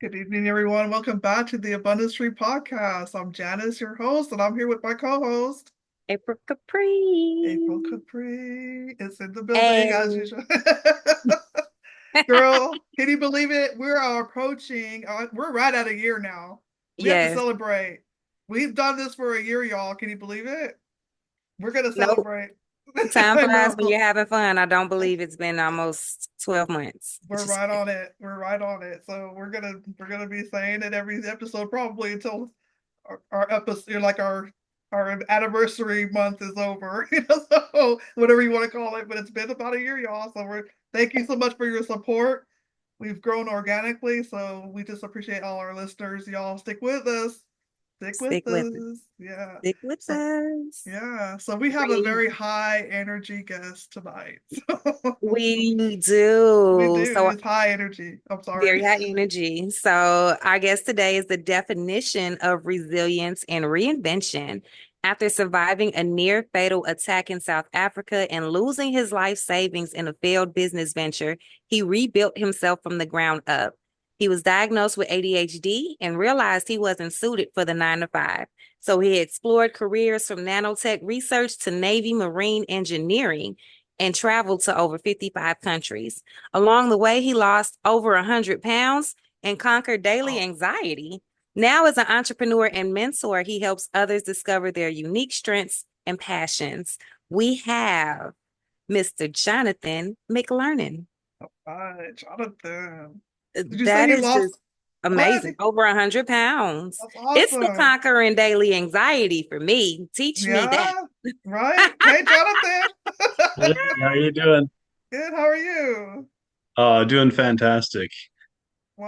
Good evening, everyone. Welcome back to the Abundance Tree Podcast. I'm Janice, your host, and I'm here with my co-host, April April Capri. Capri. It's in the building Hey. as usual. Girl, can you believe it? We're right at a year now. We have to Yes. celebrate. We've done this for a year, y'all. Can you believe it? We're gonna Nope. celebrate. Time I flies when know. you're having fun. I don't believe it's been almost 12 months. It's We're just right on it. We're right on it. So we're gonna be saying it every episode probably until our episode, like our anniversary month is over. So whatever you want to call it. But it's been about a year, y'all. So we're thank you so much for your support. We've grown organically, so we just appreciate all our listeners. Y'all stick with us. Stick with stick with it. us. Yeah. Stick with So us. yeah. So we have a We very high energy guest tonight. we We do. do. So It's high energy. I'm very sorry. high energy. So our guest today is the definition of resilience and reinvention. After surviving a near fatal attack in South Africa and losing his life savings in a failed business venture, he rebuilt himself from the ground up. He was diagnosed with ADHD and realized he wasn't suited for the 9 to 5. So he explored careers from nanotech research to Navy Marine engineering and traveled to over 55 countries. Along the way, he lost over 100 pounds and conquered daily Oh, anxiety. Now, as an entrepreneur and mentor, he helps others discover their unique strengths and passions. We have Mr. Jonathan McLernon. hi, Jonathan. Did you say That he is lost just what? amazing. Over 100 pounds. That's It's the awesome. conquering daily anxiety for me. Teach me that. Yeah, right. Hey, Jonathan. Hey, how you doing? Good. How are you? Doing fantastic.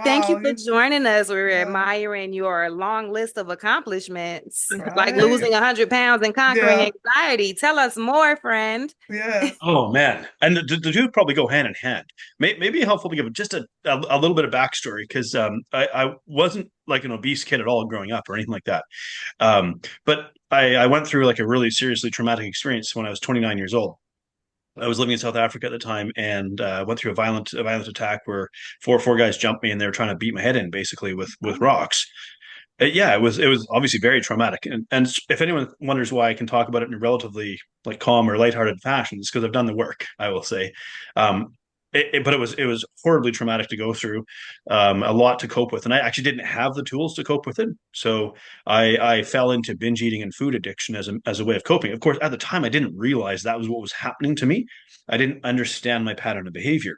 Thank you Wow. for joining us. We're Yeah, admiring your long list of accomplishments, like right. losing 100 pounds and conquering Yeah. anxiety. Tell us more, friend. Yes. Oh man, and the two probably go hand in hand. Maybe helpful to give just a little bit of backstory because I wasn't like an obese kid at all growing up or anything like that. But I went through like a really seriously traumatic experience when I was 29 years old. I was living in South Africa at the time and went through a violent attack where four guys jumped me and they were trying to beat my head in basically with Oh, rocks. Yeah, it was obviously very traumatic, and if anyone wonders why I can talk about it in a relatively like calm or lighthearted fashion, it's because I've done the work. I will say, but it was horribly traumatic to go through, a lot to cope with, and I actually didn't have the tools to cope with it. So I fell into binge eating and food addiction as a way of coping. Of course, at the time, I didn't realize that was what was happening to me. I didn't understand my pattern of behavior.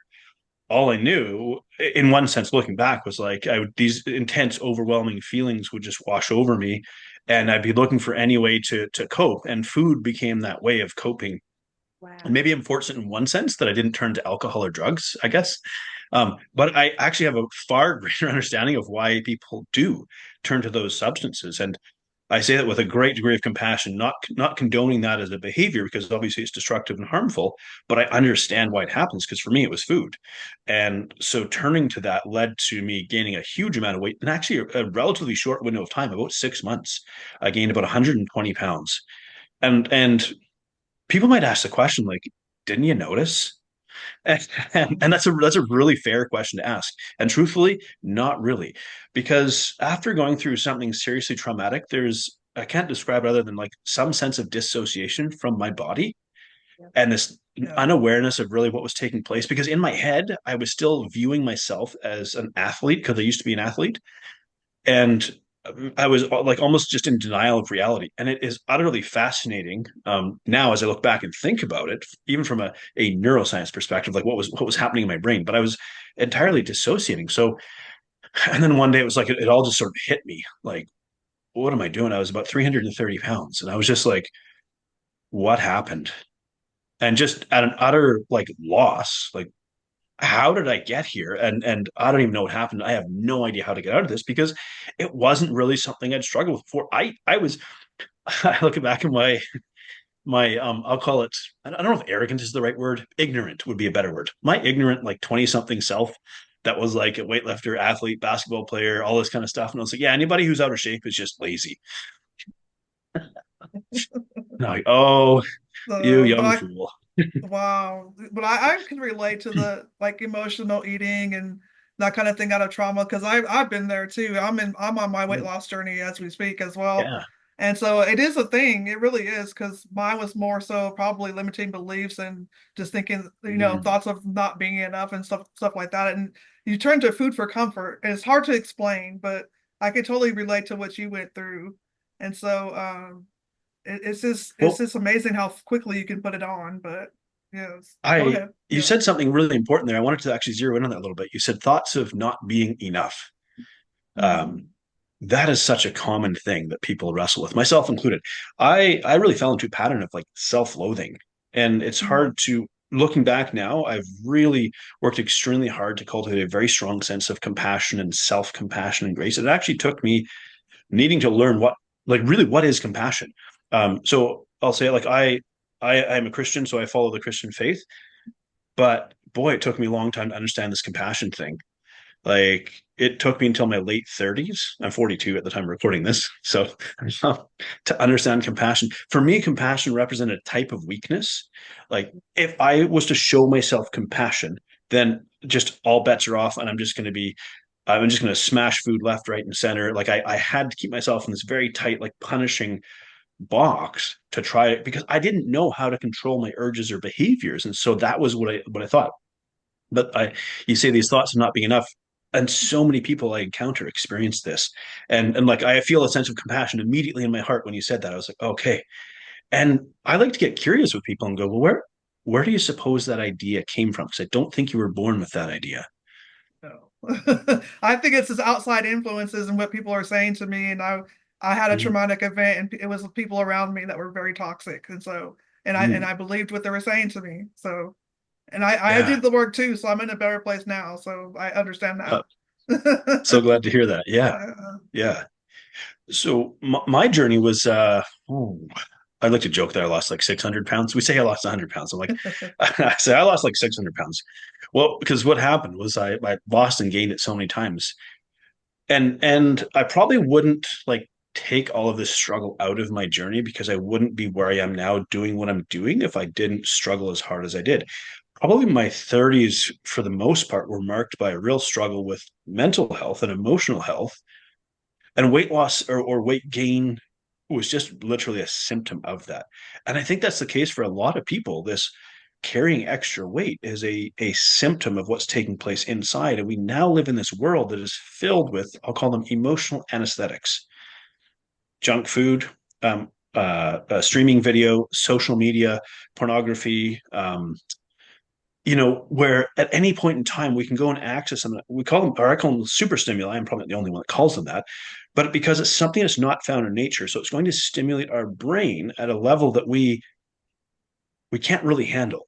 All I knew, in one sense, looking back, was like these intense, overwhelming feelings would just wash over me, and I'd be looking for any way to cope. And food became that way of coping. And Wow. maybe I'm fortunate in one sense that I didn't turn to alcohol or drugs, I guess. But I actually have a far greater understanding of why people do turn to those substances. And I say that with a great degree of compassion, not condoning that as a behavior because obviously it's destructive and harmful, but I understand why it happens because for me it was food, and so turning to that led to me gaining a huge amount of weight in actually a relatively short window of time, about 6 months. I gained about 120 pounds, and people might ask the question like, "Didn't you notice?" And that's a really fair question to ask. And truthfully, not really, because after going through something seriously traumatic, there's I can't describe it other than like some sense of dissociation from my body and this yeah. unawareness of really what was taking place. Because in my head, I was still viewing myself as an athlete because I used to be an athlete, and I was like almost just in denial of reality. And it is utterly fascinating now as I look back and think about it, even from a neuroscience perspective, like what was happening in my brain. But I was entirely dissociating. So, and then one day it was like it all just sort of hit me, like, what am I doing? I was about 330 pounds, and I was just like, what happened? And just at an utter like loss, like how did I get here? And I don't even know what happened. I have no idea how to get out of this because it wasn't really something I'd struggled with before. I was I look back at my I'll call it, I don't know if arrogant is the right word. Ignorant would be a better word. My ignorant like 20 something self that was like a weightlifter, athlete, basketball player, all this kind of stuff. And I was like, yeah, anybody who's out of shape is just lazy. And I'm like, oh, you So, but young I fool. wow. But I can relate to the like emotional eating and that kind of thing out of trauma, because I've been there too. I'm on my weight loss journey as we speak as well. Yeah. And so it is a thing. It really is, because mine was more so probably limiting beliefs and just thinking, Mm. thoughts of not being enough and stuff like that. And you turn to food for comfort. And it's hard to explain, but I could totally relate to what you went through. And so it's Well, just amazing how quickly you can put it on. But yes, go I ahead. you Yeah. said something really important there. I wanted to actually zero in on that a little bit. You said thoughts of not being enough. Mhm. Um, that is such a common thing that people wrestle with, myself included. I really fell into a pattern of like self-loathing, and it's Mhm. hard to looking back now. I've really worked extremely hard to cultivate a very strong sense of compassion and self-compassion and grace. It actually took me needing to learn what like really what is compassion. So I'll say like I'm a Christian, so I follow the Christian faith, but boy, it took me a long time to understand this compassion thing. Like it took me until my late 30s. I'm 42 at the time of recording this. So to understand compassion, for me, compassion represented a type of weakness. Like if I was to show myself compassion, then just all bets are off and I'm just going to smash food left, right, and center. Like I had to keep myself in this very tight, like punishing box to try it because I didn't know how to control my urges or behaviors. And so that was what I thought. But you say these thoughts of not being enough, and so many people I encounter experience this, and like I feel a sense of compassion immediately in my heart when you said that. I was like, okay. And I like to get curious with people and go, well, where do you suppose that idea came from? Because I don't think you were born with that idea. No. I think it's his outside influences and what people are saying to me. And I had a Mm-hmm. traumatic event, and it was people around me that were very toxic. And so, and Mm-hmm. I believed what they were saying to me. So, and I Yeah. did the work too. So I'm in a better place now. So I understand Uh, that. so glad to hear that. Yeah. Uh, Yeah. So my journey was oh, I like to joke that I lost like 600 pounds. We say I lost 100 pounds. I'm like, I say I lost like 600 pounds. Well, because what happened was I lost and gained it so many times. And I probably wouldn't like take all of this struggle out of my journey because I wouldn't be where I am now doing what I'm doing if I didn't struggle as hard as I did. Probably my 30s, for the most part, were marked by a real struggle with mental health and emotional health, and weight loss or weight gain was just literally a symptom of that. And I think that's the case for a lot of people. This carrying extra weight is a symptom of what's taking place inside. And we now live in this world that is filled with, I'll call them emotional anesthetics, junk food, streaming video, social media, pornography, where at any point in time we can go and access them. We call them, or I call them super stimuli. I'm probably the only one that calls them that, but because it's something that's not found in nature, so it's going to stimulate our brain at a level that we can't really handle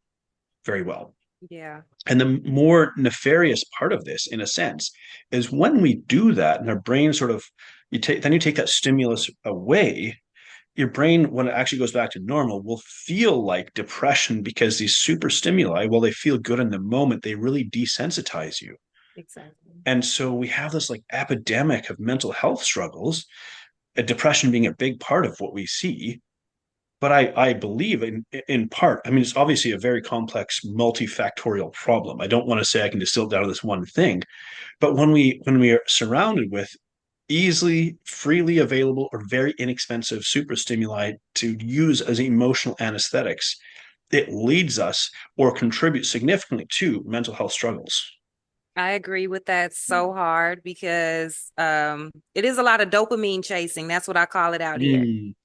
very well. Yeah, And the more nefarious part of this, in a sense, is when we do that, and our brain sort of you take that stimulus away, your brain, when it actually goes back to normal, will feel like depression because these super stimuli, while they feel good in the moment, they really desensitize you. exactly. And so we have this like epidemic of mental health struggles, depression being a big part of what we see. But I believe in part, I mean, it's obviously a very complex, multifactorial problem. I don't want to say I can distill it down to this one thing, but when we are surrounded with easily, freely available, or very inexpensive super stimuli to use as emotional anesthetics, it leads us or contributes significantly to mental health struggles. I agree with that so hard because it is a lot of dopamine chasing. That's what I call it out here.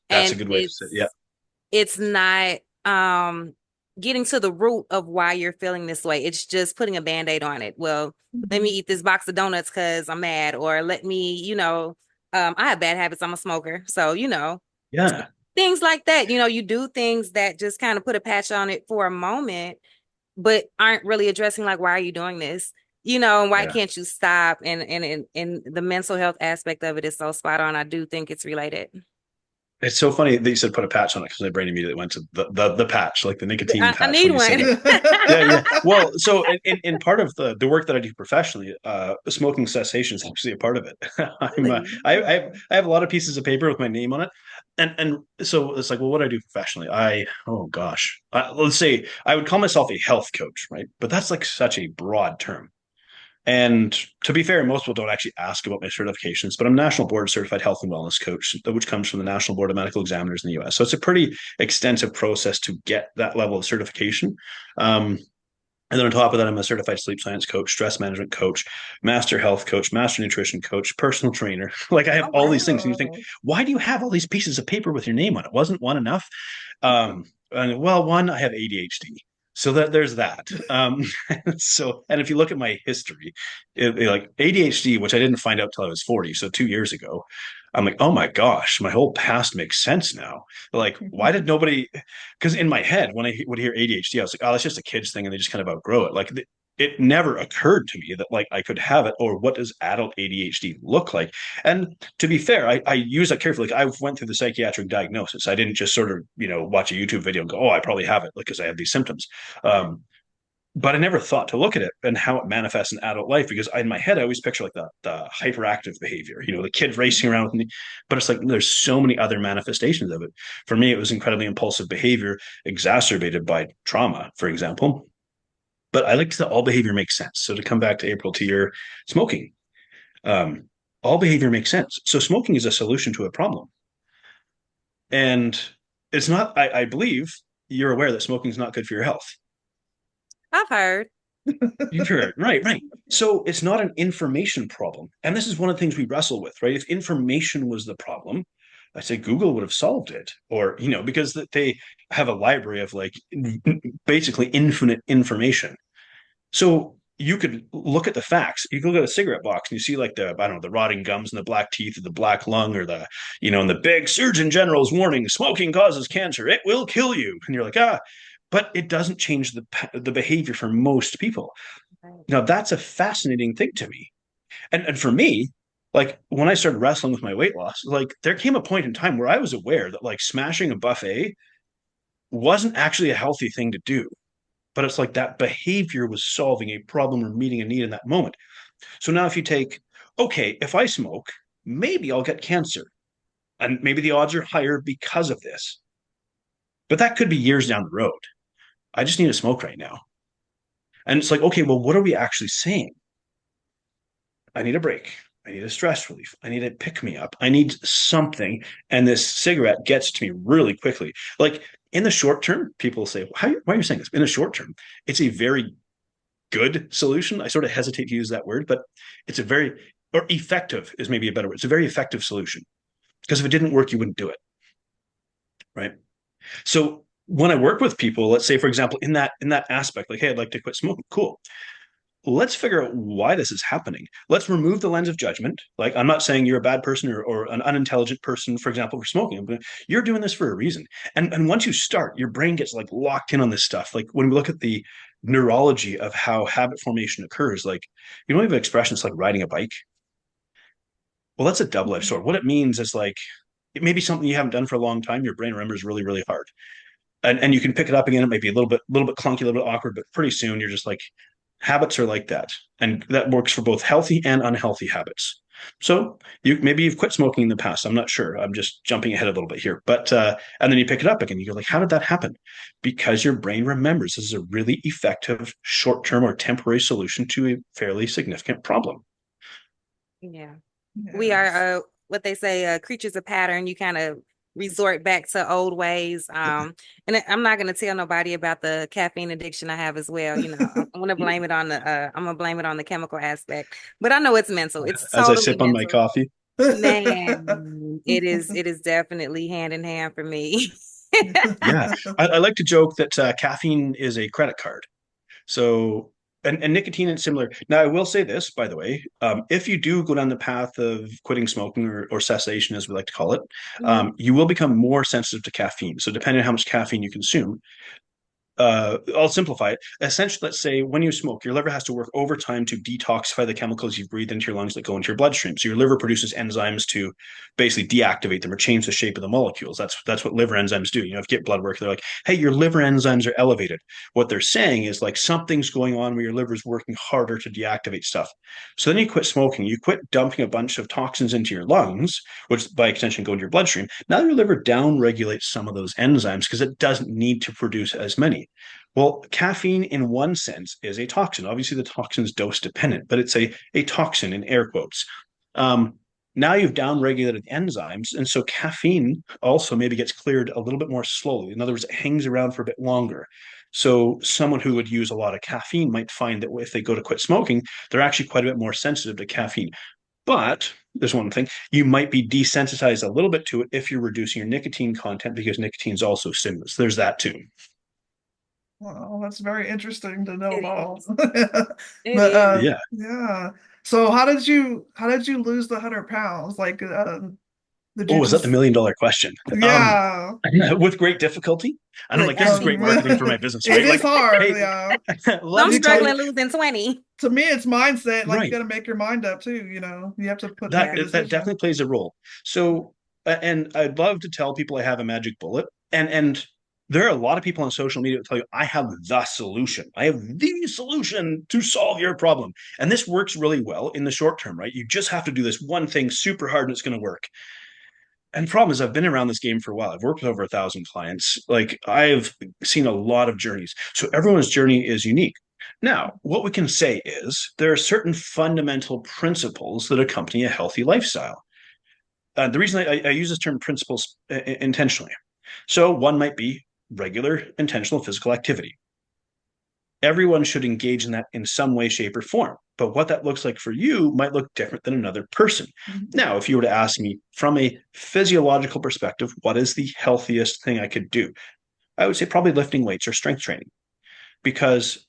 That's a And good way to say it. Yeah. it's not getting to the root of why you're feeling this way. It's just putting a band-aid on it. Well, let me mhm. eat this box of donuts because I'm mad, or let me, I have bad habits. I'm a smoker. So, Yeah. things like that. You do things that just kind of put a patch on it for a moment, but aren't really addressing like, why are you doing this? Why Yeah. can't you stop? And the mental health aspect of it is so spot on. I do think it's related. It's so funny that you said put a patch on it because my brain immediately went to the patch, like the nicotine I patch need when you said one. that. Yeah, yeah. Well, so in part of the work that I do professionally, smoking cessation is actually a part of it. Really? I have a lot of pieces of paper with my name on it, and so it's like, well, what do I do professionally? Oh gosh, let's say I would call myself a health coach, right? But that's like such a broad term. And to be fair, most people don't actually ask about my certifications, but I'm National Board Certified Health and Wellness Coach, which comes from the National Board of Medical Examiners in the US. So it's a pretty extensive process to get that level of certification. And then on top of that, I'm a certified sleep science coach, stress management coach, master health coach, master nutrition coach, personal trainer. Like I have Oh, all these things. And you think, Wow. why do you have all these pieces of paper with your name on it? Wasn't one enough? And well, one, I have ADHD. So that there's that. So, and if you look at my history, like ADHD, which I didn't find out till I was 40, so 2 years ago, I'm like, oh my gosh, my whole past makes sense now. Like, why did nobody? Because in my head, when I would hear ADHD, I was like, oh, that's just a kid's thing, and they just kind of outgrow it. Like, it never occurred to me that like I could have it, or what does adult ADHD look like? And to be fair, I use that carefully. Like I went through the psychiatric diagnosis. I didn't just sort of, watch a YouTube video and go, oh, I probably have it because I have these symptoms. Um, but I never thought to look at it and how it manifests in adult life because in my head I always picture like the hyperactive behavior, the kid racing around with me. But it's like there's so many other manifestations of it. For me, it was incredibly impulsive behavior exacerbated by trauma, for example. But I like that all behavior makes sense. So to come back to April to your smoking, um, all behavior makes sense. So smoking is a solution to a problem. And it's not, I believe you're aware that smoking is not good for your health. I've heard. You've heard, right, right. So it's not an information problem. And this is one of the things we wrestle with, right? If information was the problem, I say Google would have solved it, or, because they have a library of like basically infinite information. So you could look at the facts. You could look at a cigarette box and you see like I don't know, the rotting gums and the black teeth or the black lung or and the big Surgeon General's warning, smoking causes cancer. It will kill you. And you're like, but it doesn't change the behavior for most people. Now that's a fascinating thing to me. And for me, like when I started wrestling with my weight loss, like there came a point in time where I was aware that like smashing a buffet wasn't actually a healthy thing to do. But it's like that behavior was solving a problem or meeting a need in that moment. So now if you take, okay, if I smoke, maybe I'll get cancer. And maybe the odds are higher because of this. But that could be years down the road. I just need to smoke right now. And it's like, okay, well, what are we actually saying? I need a break. I need a stress relief. I need a pick me up. I need something. And this cigarette gets to me really quickly. Like in the short term, people say, why are you saying this? In the short term, it's a very good solution. I sort of hesitate to use that word, but it's or effective is maybe a better word. It's a very effective solution because if it didn't work, you wouldn't do it. Right. So when I work with people, let's say, for example, in that aspect, like, hey, I'd like to quit smoking. Cool. Let's figure out why this is happening. Let's remove the lens of judgment. Like, I'm not saying you're a bad person or an unintelligent person, for example, for smoking, but you're doing this for a reason. And once you start, your brain gets like locked in on this stuff. Like when we look at the neurology of how habit formation occurs, like, we have an expression, it's like riding a bike. Well, that's a double-edged sword. What it means is like, it may be something you haven't done for a long time. Your brain remembers really, really hard. And you can pick it up again. It may be a little bit clunky, a little bit awkward, but pretty soon you're just like, habits are like that. And that works for both healthy and unhealthy habits. So maybe you've quit smoking in the past. I'm not sure. I'm just jumping ahead a little bit here. But and then you pick it up again. You go like, how did that happen? Because your brain remembers this is a really effective short-term or temporary solution to a fairly significant problem. Yeah. We Yes. are what they say, creatures of pattern. You kind of resort back to old ways. And I'm not gonna tell nobody about the caffeine addiction I have as well. I'm gonna blame it on the chemical aspect. But I know it's mental. It's As I totally sip on my mental. coffee. Man, it is definitely hand in hand for me. Yeah, I like to joke that caffeine is a credit card. So, and nicotine is similar. Now, I will say this, by the way, if you do go down the path of quitting smoking or cessation, as we like to call it, Mhm. you will become more sensitive to caffeine. So, depending on how much caffeine you consume, I'll simplify it. Essentially, let's say when you smoke, your liver has to work overtime to detoxify the chemicals you've breathed into your lungs that go into your bloodstream. So your liver produces enzymes to basically deactivate them or change the shape of the molecules. That's what liver enzymes do. If you get blood work, they're like, hey, your liver enzymes are elevated. What they're saying is like something's going on where your liver is working harder to deactivate stuff. So then you quit smoking, you quit dumping a bunch of toxins into your lungs, which by extension go into your bloodstream. Now your liver down regulates some of those enzymes because it doesn't need to produce as many. Well, caffeine in one sense is a toxin. Obviously, the toxin is dose dependent, but it's a toxin in air quotes. Um, Now you've downregulated enzymes, and so caffeine also maybe gets cleared a little bit more slowly. In other words, it hangs around for a bit longer. So someone who would use a lot of caffeine might find that if they go to quit smoking, they're actually quite a bit more sensitive to caffeine. But there's one thing, you might be desensitized a little bit to it if you're reducing your nicotine content because nicotine is also stimulus. There's that too. Well, that's very interesting to know It about is. all. It But is. Yeah. yeah. So how did you lose the 100 pounds? Like did you Oh, is that the just $1 million question? yeah. With great difficulty. And I'm Look, like, this is great marketing for my business, It right? is Like, hard, hey, yeah. let I'm me You tell gotta you, struggling losing 20. to me it's mindset. Like you right. gotta make your mind up too, you know. You have to make That a that decision. definitely plays a role. So, and I'd love to tell people I have a magic bullet, and there are a lot of people on social media that tell you I have the solution. I have the solution to solve your problem, and this works really well in the short term, right? You just have to do this one thing super hard, and it's going to work. And the problem is, I've been around this game for a while. I've worked with over 1,000 clients. Like I've seen a lot of journeys. So everyone's journey is unique. Now, what we can say is there are certain fundamental principles that accompany a healthy lifestyle. The reason I use this term principles intentionally. So one might be regular intentional physical activity. Everyone should engage in that in some way, shape, or form. But what that looks like for you might look different than another person. Mhm. Now, if you were to ask me from a physiological perspective, what is the healthiest thing I could do? I would say probably lifting weights or strength training because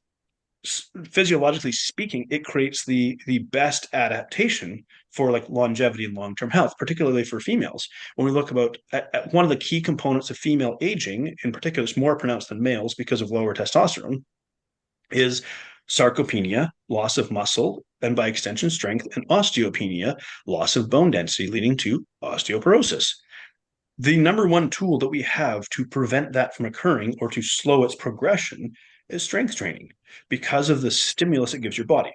physiologically speaking, it creates the best adaptation for like longevity and long-term health, particularly for females. When we look about at one of the key components of female aging, in particular, it's more pronounced than males because of lower testosterone, is sarcopenia, loss of muscle, and by extension, strength, and osteopenia, loss of bone density, leading to osteoporosis. The number one tool that we have to prevent that from occurring or to slow its progression is strength training because of the stimulus it gives your body.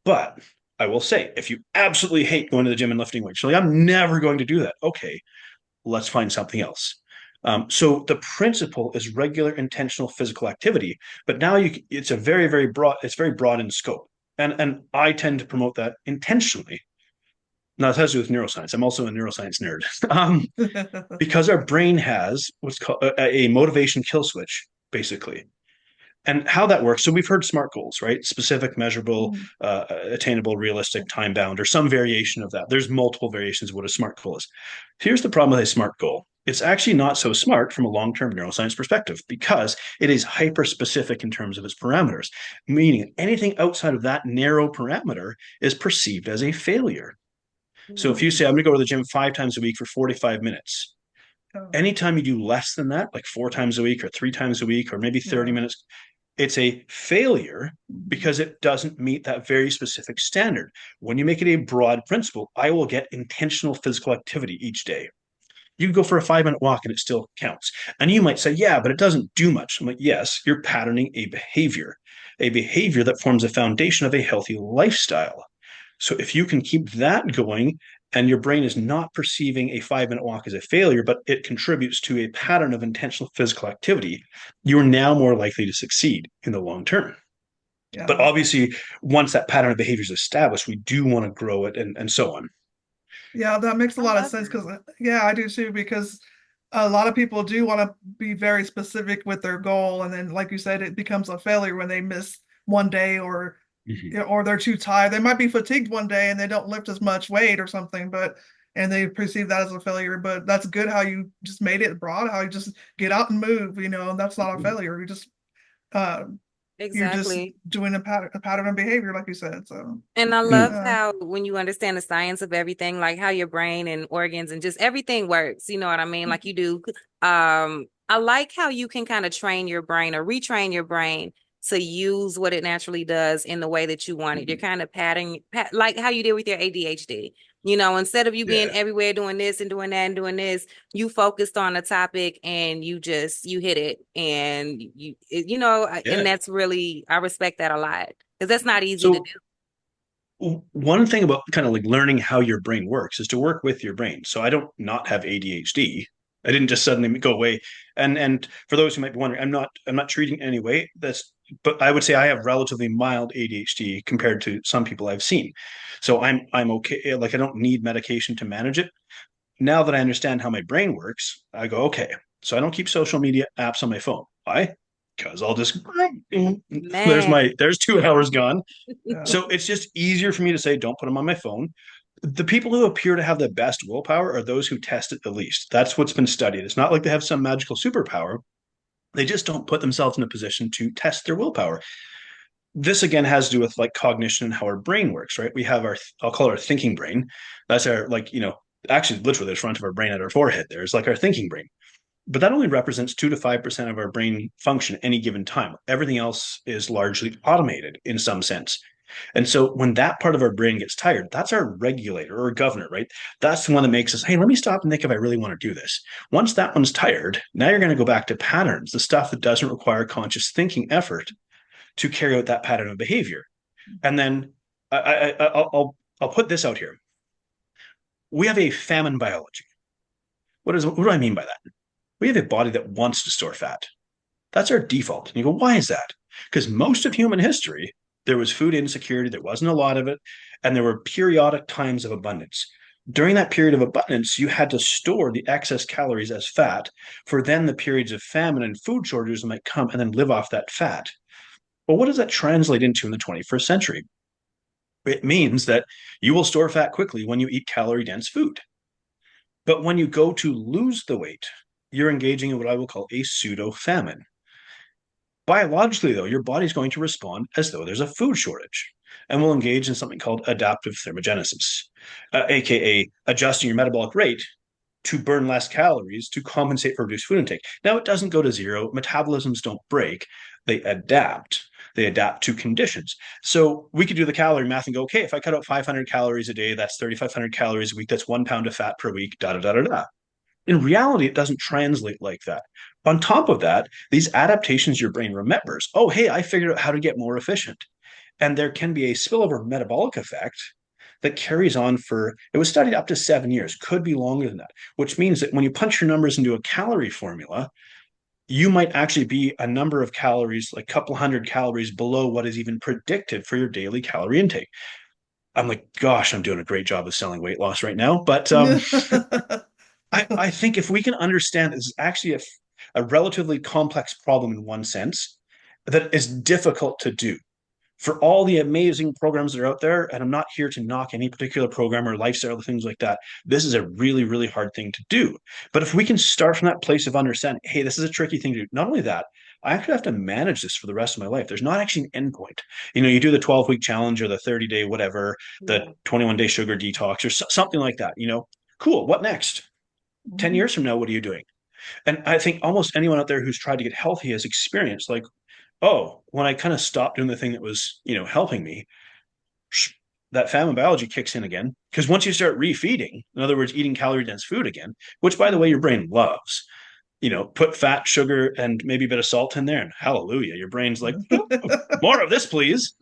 But I will say, if you absolutely hate going to the gym and lifting weights, you're like, I'm never going to do that. Okay, let's find something else. So the principle is regular intentional physical activity, but now it's a very broad, it's very broad in scope. And I tend to promote that intentionally. Now, it has to do with neuroscience. I'm also a neuroscience nerd. Because our brain has what's called a motivation kill switch, basically. And how that works. So we've heard SMART goals, right? Specific, measurable, Mhm. attainable, realistic, time bound, or some variation of that. There's multiple variations of what a SMART goal is. Here's the problem with a SMART goal. It's actually not so smart from a long-term neuroscience perspective because it is hyper specific in terms of its parameters, meaning anything outside of that narrow parameter is perceived as a failure. So if you say, I'm going to go to the gym 5 times a week for 45 minutes, Oh, anytime you do less than that, like 4 times a week or 3 times a week, or maybe 30 yeah. minutes, it's a failure Mhm. because it doesn't meet that very specific standard. When you make it a broad principle, I will get intentional physical activity each day. You can go for a 5 minute walk and it still counts. And you might say, yeah, but it doesn't do much. I'm like, yes, you're patterning a behavior that forms a foundation of a healthy lifestyle. So if you can keep that going and your brain is not perceiving a 5 minute walk as a failure, but it contributes to a pattern of intentional physical activity, you're now more likely to succeed in the long term. But Yeah. obviously, once that pattern of behavior is established, we do want to grow it and so on. Yeah, that makes a I lot of love sense that. because yeah, I do too because a lot of people do want to be very specific with their goal and then like you said it becomes a failure when they miss one day or Mhm. yeah, or they're too tired. They might be fatigued one day and they don't lift as much weight or something, but and they perceive that as a failure. But that's good how you just made it broad, how you just get out and move, and that's not a failure. Uh you're just Exactly. doing a pattern of behavior, like you said. So And I love Mm. yeah. how when you understand the science of everything, like how your brain and organs and just everything works, you know what I mean? Like you do. I like how you can kind of train your brain or retrain your brain to use what it naturally does in the way that you want it. You're kind of like how you did with your ADHD. Instead of you being Yeah. everywhere doing this and doing that and doing this, you focused on a topic and you hit it and and Yeah. that's really, I respect that a lot because that's not easy to So do. one thing about kind of like learning how your brain works is to work with your brain. So I don't not have ADHD. I didn't just suddenly go away. And for those who might be wondering, I'm not treating in any way. But I would say I have relatively mild ADHD compared to some people I've seen. So I'm okay. Like I don't need medication to manage it. Now that I understand how my brain works, I go, okay. So I don't keep social media apps on my phone. Why? Because I'll just Man. there's 2 hours gone. Yeah. So it's just easier for me to say, don't put them on my phone. The people who appear to have the best willpower are those who test it the least. That's what's been studied. It's not like they have some magical superpower. They just don't put themselves in a position to test their willpower. This again has to do with like cognition and how our brain works, right? We have I'll call it our thinking brain. That's our, like, actually literally the front of our brain at our forehead. There's like our thinking brain. But that only represents 2 to 5% of our brain function at any given time. Everything else is largely automated in some sense. And so when that part of our brain gets tired, that's our regulator or governor, right? That's the one that makes us, hey, let me stop and think if I really want to do this. Once that one's tired, now you're going to go back to patterns, the stuff that doesn't require conscious thinking effort to carry out that pattern of behavior. And then I'll put this out here. We have a famine biology. What do I mean by that? We have a body that wants to store fat. That's our default. And you go, why is that? Because most of human history, there was food insecurity, there wasn't a lot of it, and there were periodic times of abundance. During that period of abundance, you had to store the excess calories as fat for then the periods of famine and food shortages that might come and then live off that fat. Well, what does that translate into in the 21st century? It means that you will store fat quickly when you eat calorie dense food. But when you go to lose the weight, you're engaging in what I will call a pseudo famine. Biologically, though, your body's going to respond as though there's a food shortage and will engage in something called adaptive thermogenesis, aka adjusting your metabolic rate to burn less calories to compensate for reduced food intake. Now, it doesn't go to zero. Metabolisms don't break, they adapt. They adapt to conditions. So we could do the calorie math and go, okay, if I cut out 500 calories a day, that's 3,500 calories a week. That's 1 pound of fat per week, da da da da da. In reality, it doesn't translate like that. On top of that, these adaptations your brain remembers. Oh, hey, I figured out how to get more efficient. And there can be a spillover metabolic effect that carries on for, it was studied up to 7 years, could be longer than that, which means that when you punch your numbers into a calorie formula, you might actually be a number of calories, like a couple hundred calories below what is even predicted for your daily calorie intake. I'm like, gosh, I'm doing a great job of selling weight loss right now. But I think if we can understand this is actually a relatively complex problem in one sense that is difficult to do for all the amazing programs that are out there. And I'm not here to knock any particular program or lifestyle or things like that. This is a really, really hard thing to do. But if we can start from that place of understanding, hey, this is a tricky thing to do. Not only that, I actually have to manage this for the rest of my life. There's not actually an endpoint. You do the 12-week challenge or the 30-day whatever, the 21-day sugar detox or something like that. Cool. What next? 10 years from now, what are you doing? And I think almost anyone out there who's tried to get healthy has experienced like, oh, when I kind of stopped doing the thing that was, helping me, that famine biology kicks in again. Because once you start refeeding, in other words, eating calorie dense food again, which by the way, your brain loves, put fat, sugar, and maybe a bit of salt in there, and hallelujah, your brain's like, more of this, please,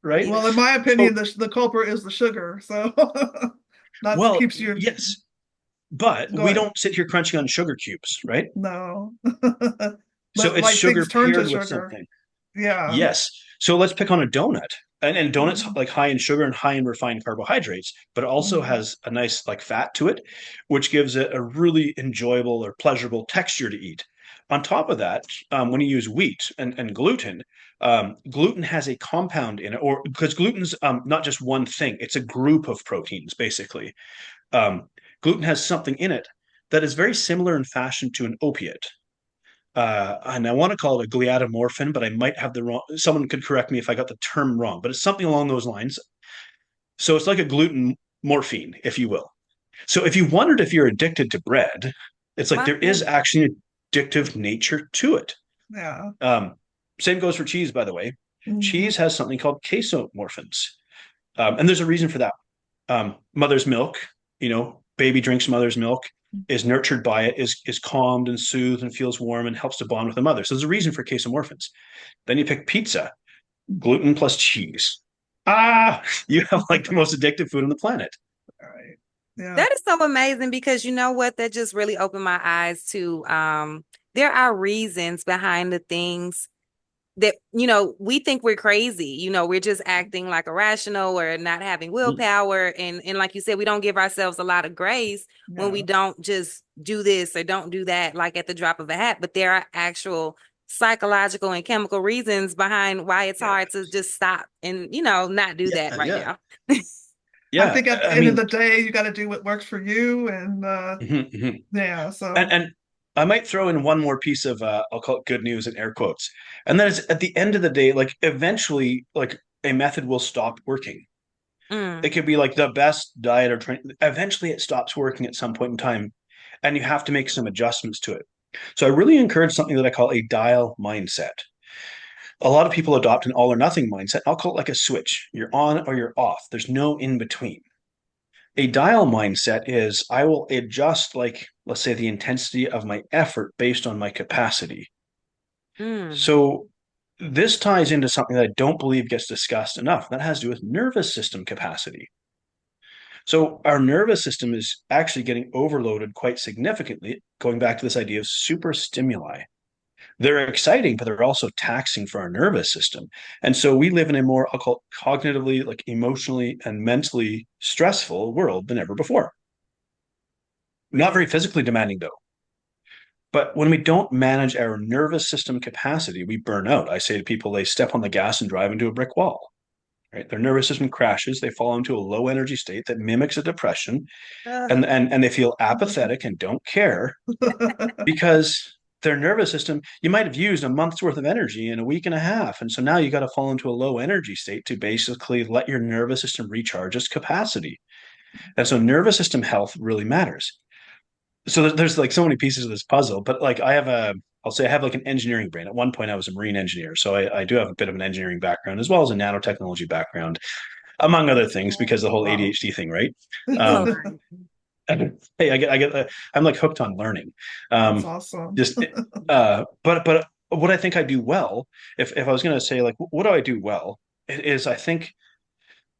right? Well, in my opinion, the culprit is the sugar. So that well, keeps you. yes, but we don't sit here crunching on sugar cubes, right? No. So But it's like sugar things turn to paired with sugar. something. Yeah. Yes. So let's pick on a donut. And donuts like high in sugar and high in refined carbohydrates, but it also has a nice like fat to it, which gives it a really enjoyable or pleasurable texture to eat. On top of that, when you use wheat and gluten, gluten has a compound in it, or because gluten's not just one thing, it's a group of proteins, basically. Um, Gluten has something in it that is very similar in fashion to an opiate. And I want to call it a gliadomorphin, but I might have the wrong. Someone could correct me if I got the term wrong, but it's something along those lines. So it's like a gluten morphine, if you will. So if you wondered if you're addicted to bread, it's like My there is goodness. actually an addictive nature to it. Yeah. Same goes for cheese, by the way. Mhm. Cheese has something called casomorphins, and there's a reason for that. Mother's milk, baby drinks mother's milk, is nurtured by it, is calmed and soothed and feels warm and helps to bond with the mother. So there's a reason for casomorphins. Then you pick pizza, gluten plus cheese. You have like the most addictive food on the planet. All right. Yeah. That is so amazing because you know what? That just really opened my eyes to there are reasons behind the things that we think we're crazy. We're just acting like irrational or not having Mhm. willpower, and like you said, we don't give ourselves a lot of grace when we Yeah. don't just do this or don't do that like at the drop of a hat. But there are actual psychological and chemical reasons behind why it's Yeah. hard to just stop and not do that Yeah. right Yeah. now. I Yeah. think at the I end of mean, the day, you got to do what works for you. And mhm, mhm. yeah, And, so and I might throw in one more piece of I'll call it good news in air quotes. And that is at the end of the day, like eventually, like a method will stop working. It Mm, could be like the best diet or training. Eventually, it stops working at some point in time, and you have to make some adjustments to it. So I really encourage something that I call a dial mindset. A lot of people adopt an all or nothing mindset. I'll call it like a switch. You're on or you're off. There's no in between. A dial mindset is I will adjust, like, let's say, the intensity of my effort based on my capacity. mm, So this ties into something that I don't believe gets discussed enough. That has to do with nervous system capacity. So our nervous system is actually getting overloaded quite significantly, going back to this idea of super stimuli. They're exciting, but they're also taxing for our nervous system. And so we live in a more, I'll call it cognitively, like emotionally and mentally stressful world than ever before. Not very physically demanding, though. But when we don't manage our nervous system capacity, we burn out. I say to people, they step on the gas and drive into a brick wall. Right? Their nervous system crashes. They fall into a low energy state that mimics a depression, uh, and they feel apathetic and don't care because their nervous system, you might have used a month's worth of energy in a week and a half. And so now you got to fall into a low energy state to basically let your nervous system recharge its capacity. And so nervous system health really matters. So there's like so many pieces of this puzzle, but like I'll say I have like an engineering brain. At one point, I was a marine engineer. So I do have a bit of an engineering background as well as a nanotechnology background, among other things, because the whole wow. ADHD thing, right? so Um, hey, I'm like hooked on learning. That's Um, awesome. just, but what I think I do well, if I was going to say like, what do I do well, it is I think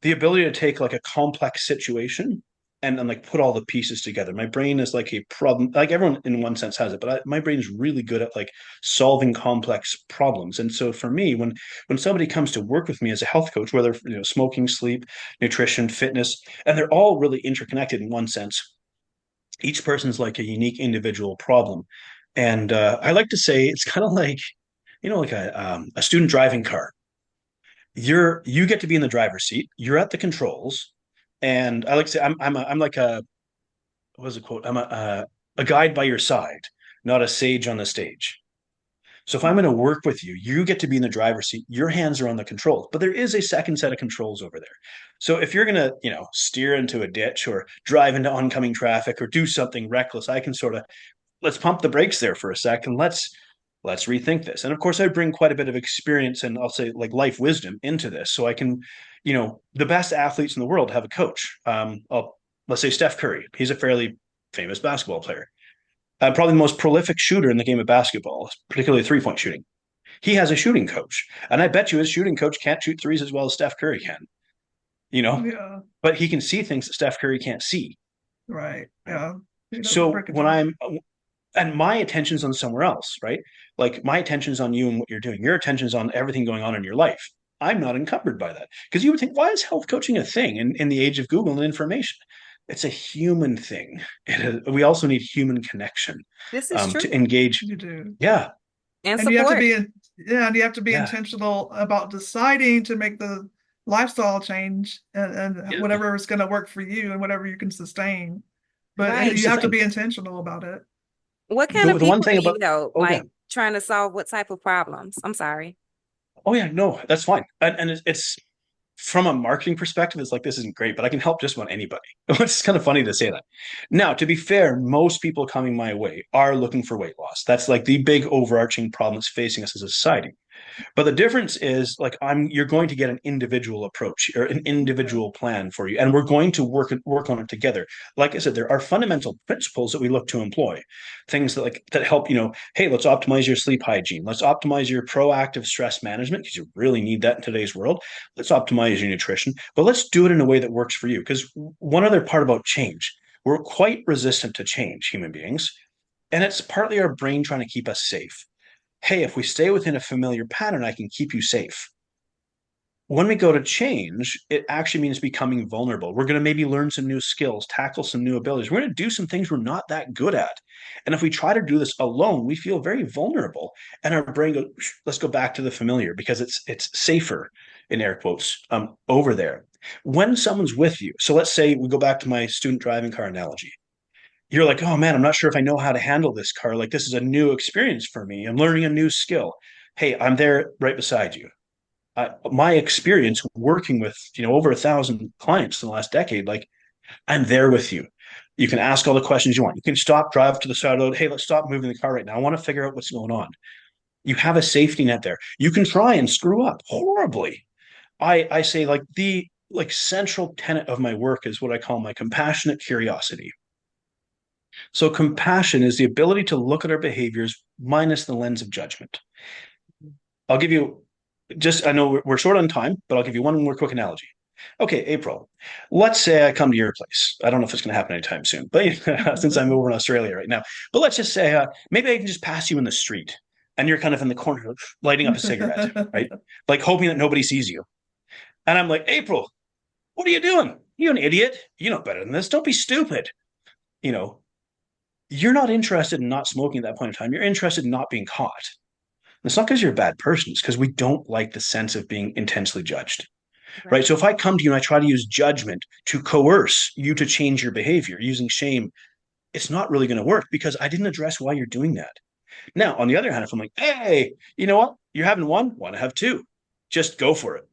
the ability to take like a complex situation and like put all the pieces together. My brain is like a problem, like everyone in one sense has it, but my brain is really good at like solving complex problems. And so for me, when somebody comes to work with me as a health coach, whether smoking, sleep, nutrition, fitness, and they're all really interconnected in one sense, each person's like a unique individual problem. And I like to say it's kind of like, like a student driving car. You get to be in the driver's seat. You're at the controls, and I like to say I'm like a what was it quote? I'm a guide by your side, not a sage on the stage. So if I'm going to work with you, you get to be in the driver's seat. Your hands are on the controls, but there is a second set of controls over there. So if you're going to, steer into a ditch or drive into oncoming traffic or do something reckless, I can sort of let's pump the brakes there for a second. Let's rethink this. And of course, I bring quite a bit of experience and I'll say like life wisdom into this. So I can, the best athletes in the world have a coach. Let's say Steph Curry. He's a fairly famous basketball player, probably the most prolific shooter in the game of basketball, particularly 3-point shooting. He has a shooting coach, and I bet you his shooting coach can't shoot threes as well as Steph Curry can. You know, Yeah, but he can see things that Steph Curry can't see. right. Right. Yeah. He doesn't So break it when down. I'm and my attention's on somewhere else, right? Like my attention's on you and what you're doing. Your attention's on everything going on in your life. I'm not encumbered by that. Because you would think, why is health coaching a thing in the age of Google and information? It's a human thing. We also need human connection this is to true. engage. You do. Yeah, And And you have to support. be in, yeah, and you have to be yeah, intentional about deciding to make the lifestyle change and yeah. whatever is going to work for you and whatever you can sustain. But Here's Right. you the have to thing. be intentional about it. What kind of The one people thing do about you know, oh yeah, like trying to solve what type of problems? I'm sorry. oh yeah, no, that's fine. And it's from a marketing perspective, it's like this isn't great, but I can help just about anybody. It's kind of funny to say that. Now, to be fair, most people coming my way are looking for weight loss. That's like the big overarching problem that's facing us as a society. But the difference is like you're going to get an individual approach or an Yeah. individual plan for you. And we're going to work on it together. Like I said, there are fundamental principles that we look to employ. Things that help, hey, let's optimize your sleep hygiene. Let's optimize your proactive stress management because you really need that in today's world. Let's optimize your nutrition, but let's do it in a way that works for you. Because one other part about change. We're quite resistant to change, human beings. And it's partly our brain trying to keep us safe. Hey, if we stay within a familiar pattern, I can keep you safe. When we go to change, it actually means becoming vulnerable. We're going to maybe learn some new skills, tackle some new abilities. We're going to do some things we're not that good at. And if we try to do this alone, we feel very vulnerable. And our brain goes, let's go back to the familiar because it's safer, in air quotes, over there. When someone's with you, so let's say we go back to my student driving car analogy. You're like, oh man, I'm not sure if I know how to handle this car. Like, this is a new experience for me. I'm learning a new skill. Hey, I'm there right beside you. My experience working with over 1,000 clients in the last decade, like, I'm there with you. You can ask all the questions you want. You can stop, drive to the side of the road. Hey, let's stop moving the car right now. I want to figure out what's going on. You have a safety net there. You can try and screw up horribly. I say, like, the central tenet of my work is what I call my compassionate curiosity. So compassion is the ability to look at our behaviors minus the lens of judgment. I'll give you I know we're short on time, but I'll give you one more quick analogy. Okay, April, let's say I come to your place. I don't know if it's going to happen anytime soon, but since I'm over in Australia right now, but let's just say maybe I can just pass you in the street and you're kind of in the corner lighting up a cigarette, right? Like hoping that nobody sees you. And I'm like, April, what are you doing? You an idiot. You know better than this. Don't be stupid. You know, you're not interested in not smoking at that point in time. You're interested in not being caught. And it's not because you're a bad person. It's because we don't like the sense of being intensely judged. Right. So if I come to you and I try to use judgment to coerce you to change your behavior using shame, it's not really going to work because I didn't address why you're doing that. Now, on the other hand, if I'm like, hey, you know what? You're having one, want to have two. Just go for it.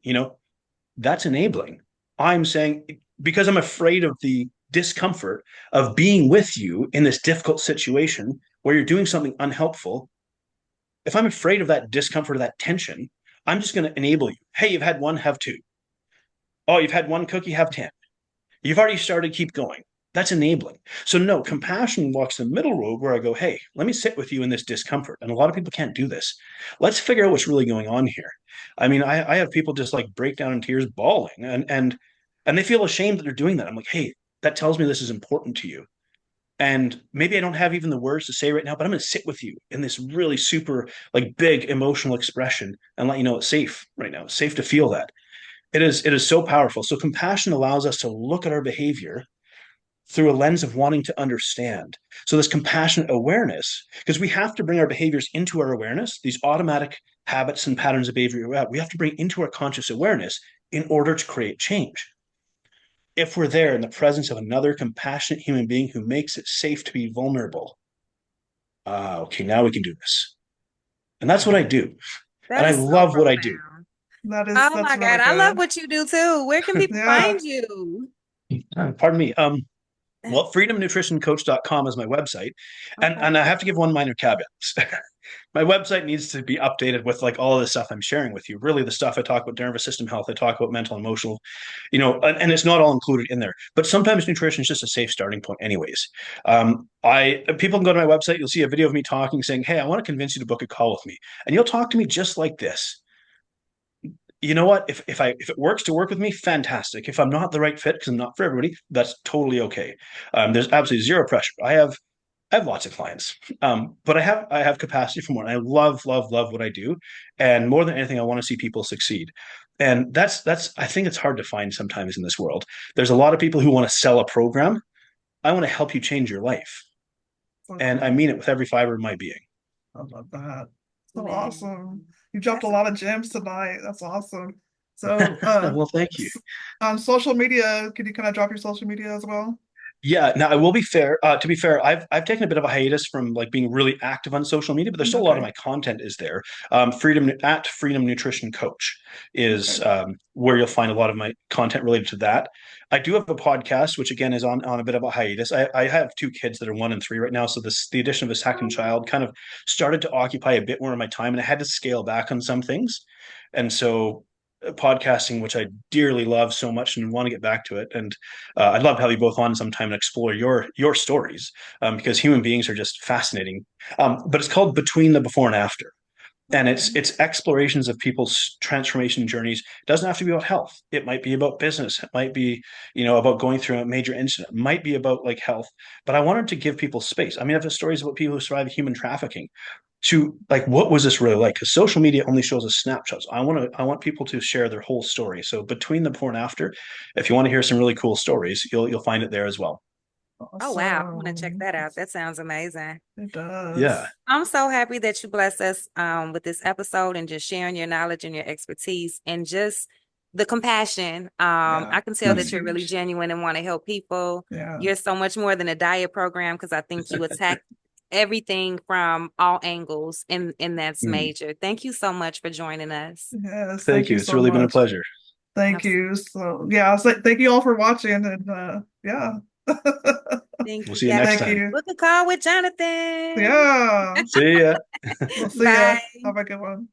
That's enabling. I'm saying because I'm afraid of the discomfort of being with you in this difficult situation where you're doing something unhelpful. If I'm afraid of that discomfort, of that tension, I'm just going to enable you. Hey, you've had one, have two. Oh, you've had one cookie, have 10. You've already started, keep going. That's enabling. So no, compassion walks the middle road where I go, hey, let me sit with you in this discomfort. And a lot of people can't do this. Let's figure out what's really going on here. I mean, I have people just like break down in tears, bawling, and they feel ashamed that they're doing that. I'm like, hey, that tells me this is important to you. And maybe I don't have even the words to say right now, but I'm going to sit with you in this really super like big emotional expression and let you know it's safe right now. It's safe to feel that. It is so powerful. So compassion allows us to look at our behavior through a lens of wanting to understand. So this compassionate awareness, because we have to bring our behaviors into our awareness, these automatic habits and patterns of behavior we have to bring into our conscious awareness in order to create change. If we're there in the presence of another compassionate human being who makes it safe to be vulnerable, okay, now we can do this. And that's what I do. That And I is so love what I do. profound. Oh That's my really God, I love good. what you do too. Where can people Yeah. find you? Pardon me. Well, freedomnutritioncoach.com is my website. And Okay. I have to give one minor caveat. My website needs to be updated with like all of the stuff I'm sharing with you. Really, the stuff I talk about nervous system health, I talk about mental, emotional, and it's not all included in there. But sometimes nutrition is just a safe starting point, anyways. I People can go to my website. You'll see a video of me talking, saying, "Hey, I want to convince you to book a call with me," and you'll talk to me just like this. You know what? If it works to work with me, fantastic. If I'm not the right fit because I'm not for everybody, that's totally okay. There's absolutely zero pressure. I have lots of clients, but I have capacity for more. And I love what I do, and more than anything, I want to see people succeed. And that's I think it's hard to find sometimes in this world. There's a lot of people who want to sell a program. I want to help you change your life, So and I cool. mean it with every fiber of my being. I love that. So Man, awesome. You dropped a that's lot of gems tonight. That's awesome. So, Well, thank you. on social media, could you kind of drop your social media as well? Yeah, now I will be fair. To be fair, I've taken a bit of a hiatus from like being really active on social media, but there's still a lot of Okay. my content is there. Freedom Nutrition Coach is Okay. where you'll find a lot of my content related to that. I do have a podcast, which again is on a bit of a hiatus. I have two kids that are 1 and 3 right now, so the addition of a second child kind of started to occupy a bit more of my time, and I had to scale back on some things, and so podcasting, which I dearly love so much and want to get back to it. And I'd love to have you both on sometime and explore your stories because human beings are just fascinating. But it's called Between the Before and After. And it's explorations of people's transformation journeys. It doesn't have to be about health. It might be about business. It might be, about going through a major incident. It might be about like health. But I wanted to give people space. I mean, I've had stories about people who survived human trafficking to like what was this really like? Because social media only shows us snapshots. I want people to share their whole story. So between the before and after, if you want to hear some really cool stories, you'll find it there as well. Oh wow, I want to check Awesome. that out. That sounds amazing. It Yeah. does. I'm so happy that you blessed us with this episode and just sharing your knowledge and your expertise and just the compassion. Yeah, I can tell that's that Mhm. you're really huge. genuine and want to help people. Yeah. You're so much more than a diet program because I think you attack everything from all angles and that's Mhm. major. Thank you so much for joining us. Yes, Thank thank you you. It's so really been a much. pleasure. Thank you. So yeah, so thank you all for watching and yeah. Thank We'll you, see you next guys. Thank time. you. Book a call with Jonathan. Yeah. See ya. We'll see ya. Bye. Have a good one.